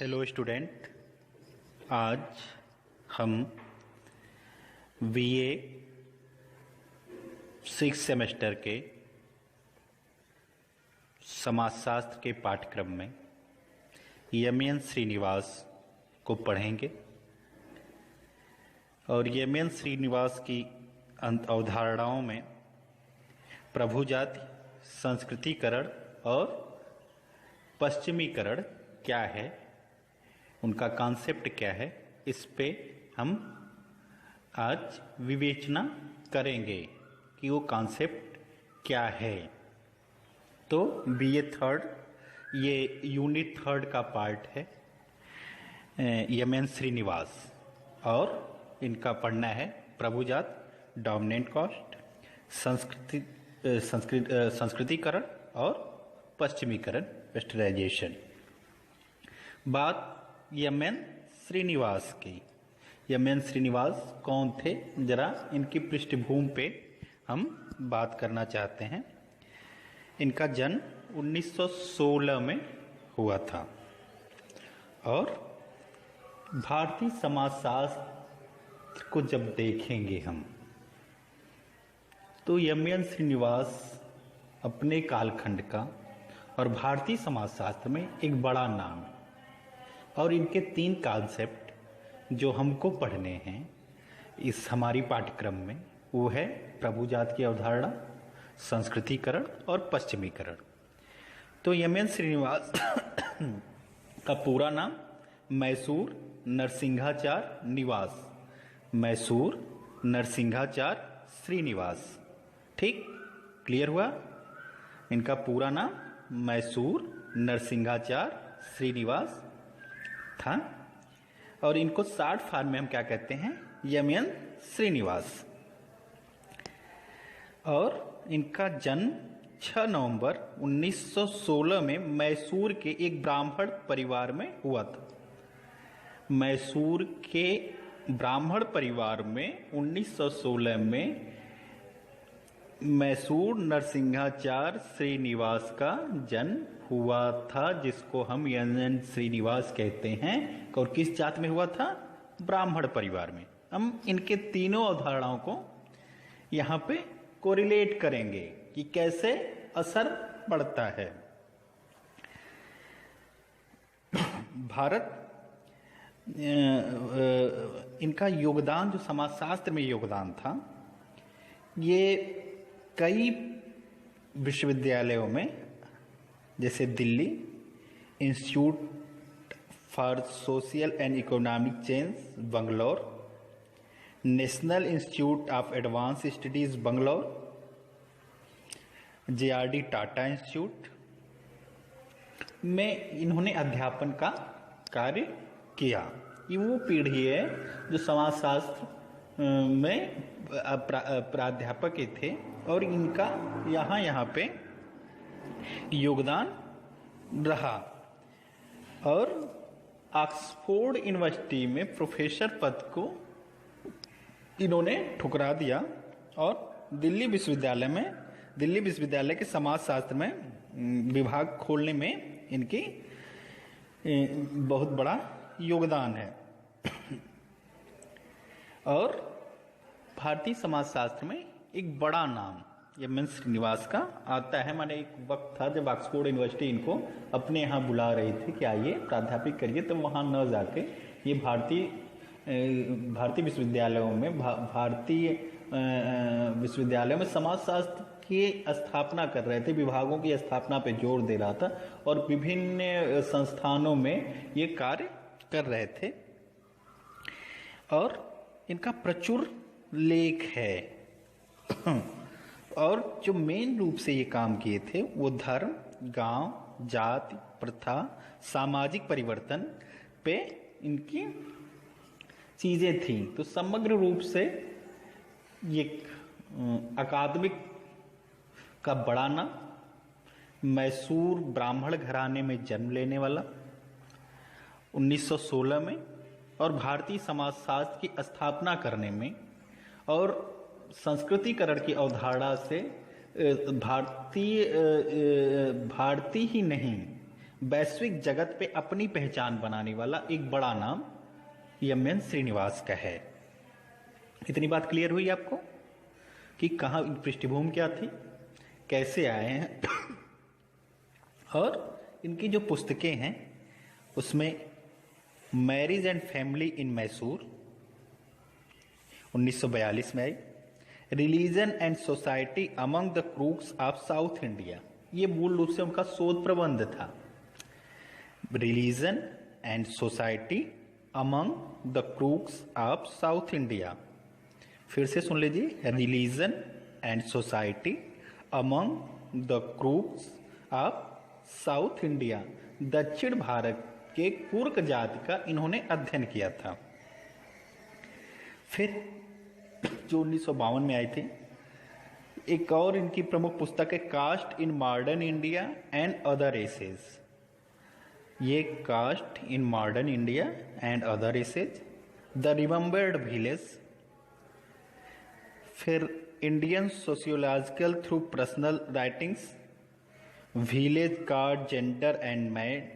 Hello student, आज हम BA 6 semester के समाजशास्त्र के पाठ्यक्रम में एम.एन. श्रीनिवास को पढ़ेंगे और एम.एन. श्रीनिवास की अवधारणाओं में प्रभु जाति, संस्कृतिकरण और पश्चिमीकरण क्या है, उनका कॉन्सेप्ट क्या है, इस पे हम आज विवेचना करेंगे कि वो कॉन्सेप्ट क्या है। तो बीए थर्ड, ये यूनिट थर्ड का पार्ट है एम.एन. श्रीनिवास, और इनका पढ़ना है प्रभुजात, डोमिनेंट कास्ट, संस्कृतिकरण और पश्चिमीकरण, वेस्टर्नाइजेशन। बात एम.एन. श्रीनिवास की। एम.एन. श्रीनिवास कौन थे, जरा इनकी पृष्ठभूमि पे हम बात करना चाहते हैं। इनका जन्म 1916 में हुआ था और भारतीय समाजशास्त्र को जब देखेंगे हम तो एम.एन. श्रीनिवास अपने कालखंड का और भारतीय समाजशास्त्र में एक बड़ा नाम है। और इनके 3 कॉन्सेप्ट जो हमको पढ़ने हैं इस हमारी पाठ्यक्रम में, वो है प्रभुजात की अवधारणा, संस्कृतिकरण और पश्चिमीकरण। तो एम.एन. श्रीनिवास का पूरा नाम मैसूर नरसिंहाचार्य निवास, मैसूर नरसिंहाचार्य श्रीनिवास। ठीक, क्लियर हुआ? इनका पूरा नाम मैसूर नरसिंहाचार्य श्रीनिवास था और इनको शॉर्ट फॉर्म में हम क्या कहते हैं, एम.एन. श्रीनिवास। और इनका जन्म 6 नवंबर 1916 में मैसूर के एक ब्राह्मण परिवार में हुआ था। मैसूर के ब्राह्मण परिवार में 1916 में मैसूर नरसिंहाचार्य श्रीनिवास का जन्म हुआ था, जिसको हम एम.एन. श्रीनिवास कहते हैं। और किस जात में हुआ था? ब्राह्मण परिवार में। हम इनके तीनों अवधारणाओं को यहाँ पे कोरिलेट करेंगे कि कैसे असर पड़ता है। भारत इनका योगदान, जो समाजशास्त्र में योगदान था, ये कई विश्वविद्यालयों में, जैसे Delhi institute for social and economic change Bangalore, national institute of advance studies Bangalore, JRD. Tata institute में इन्होंने अध्यापन का कार्य किया। ये वो पीढ़ी है जो समाजशास्त्र में प्राध्यापक थे और इनका यहाँ पे योगदान रहा। और ऑक्सफोर्ड यूनिवर्सिटी में प्रोफेसर पद को इन्होंने ठुकरा दिया और दिल्ली विश्वविद्यालय के समाजशास्त्र में विभाग खोलने में इनकी बहुत बड़ा योगदान है। और भारतीय समाजशास्त्र में एक बड़ा नाम एम.एन. श्रीनिवास का आता है। माने एक वक्त था जब ऑक्सफोर्ड यूनिवर्सिटी इनको अपने यहाँ बुला रही थी कि आइए प्राध्यापक करिए, तो वहाँ न जाके ये भारतीय विश्वविद्यालयों में समाजशास्त्र की स्थापना कर रहे थे, विभागों की स्थापना पे जोर दे रहा था और विभिन्न संस्थानों में ये कार्य कर रहे थे। और इनका प्रचुर लेख है और जो मेन रूप से ये काम किए थे वो धर्म, गांव, जाति, प्रथा, सामाजिक परिवर्तन पे इनकी चीजें थी। तो समग्र रूप से ये अकादमिक का बड़ा नाम, मैसूर ब्राह्मण घराने में जन्म लेने वाला 1916 में, और भारतीय समाजशास्त्र की स्थापना करने में और संस्कृतिकरण की अवधारणा से भारतीय ही नहीं वैश्विक जगत पे अपनी पहचान बनाने वाला एक बड़ा नाम एम श्रीनिवास का है। इतनी बात क्लियर हुई आपको कि कहाँ पृष्ठभूमि क्या थी, कैसे आए हैं और इनकी जो पुस्तकें हैं उसमें marriage and family in Mysore 1942 में आई, religion and society among the Coorgs of South India, ये मूल रूप से उनका शोध प्रबंध था। Religion and society among the Coorgs of South India, फिर से सुन लीजिए, religion and society among the Coorgs of South India, दक्षिण भारत के कुर्क जाति का इन्होंने अध्ययन किया था। फिर जो 1952 में आई थी, एक और इनकी प्रमुख पुस्तक है caste in modern India and other races, ये caste in modern India and other races, the remembered village, फिर Indian sociological through personal writings, village caste gender and method,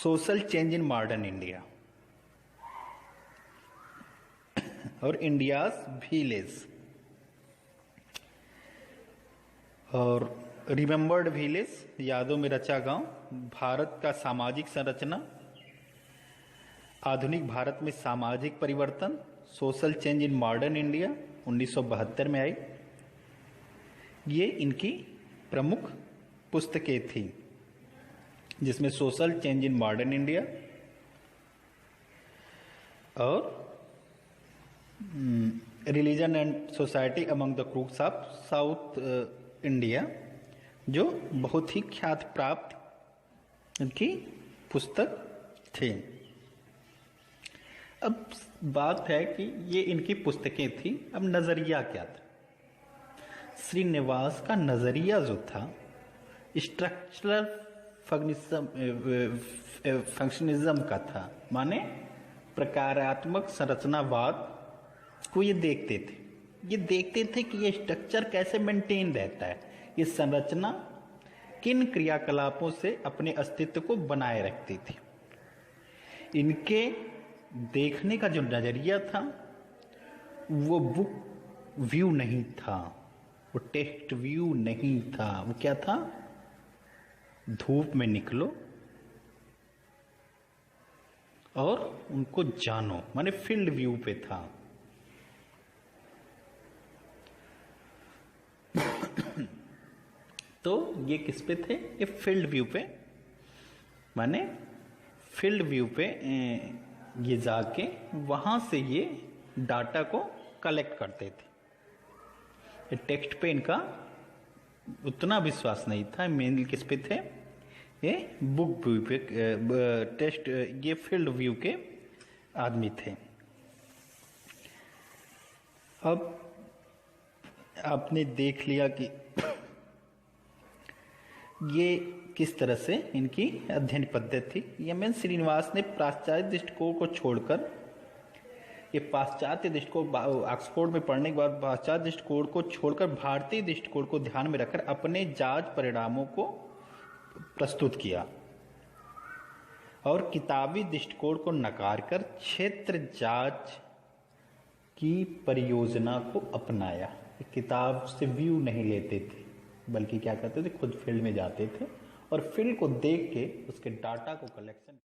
social change in modern India और India's village और remembered village, यादों में रचा गांव, भारत का सामाजिक संरचना, आधुनिक भारत में सामाजिक परिवर्तन, social change in modern India 1972 में आई। ये इनकी प्रमुख पुस्तकें थी जिसमें social change in modern India और religion and society among the Coorgs of South India, जो बहुत ही ख्याति प्राप्त इनकी पुस्तक थी। अब बात है कि ये इनकी पुस्तकें थी, अब नजरिया क्या था? श्रीनिवास का नजरिया जो था स्ट्रक्चरल फंक्शनिज्म का था, माने प्रकारात्मक संरचनावाद को ये देखते थे कि ये स्ट्रक्चर कैसे मेंटेन रहता है, ये संरचना किन क्रियाकलापों से अपने अस्तित्व को बनाए रखती थी। इनके देखने का जो नजरिया था वो बुक व्यू नहीं था, वो टेक्स्ट व्यू नहीं था, वो क्या था? धूप में निकलो और उनको जानो, माने फील्ड व्यू पे था। तो ये किस पे थे? ये फील्ड व्यू पे, माने फील्ड व्यू पे ये जाके वहां से ये डाटा को कलेक्ट करते थे। टेक्स्ट पे इनका उतना विश्वास नहीं था, मेनली किस पे थे? ये बुक व्यू पे, टेक्स्ट, ये फील्ड व्यू के आदमी थे। अब आपने देख लिया कि ये किस तरह से इनकी अध्ययन पद्धति थी। एम श्रीनिवास ने पाश्चात्य दृष्टिकोण को छोड़कर, ये पाश्चात्य दृष्टिकोण ऑक्सफोर्ड में पढ़ने के बाद पाश्चात्य दृष्टिकोण को छोड़कर भारतीय दृष्टिकोण को ध्यान में रखकर अपने जांच परिणामों को प्रस्तुत किया और किताबी दृष्टिकोण को नकार कर क्षेत्र जांच की परियोजना को अपनाया। किताब से व्यू नहीं लेते थे, बल्कि क्या करते थे, खुद फील्ड में जाते थे और फील्ड को देख के उसके डाटा को कलेक्शन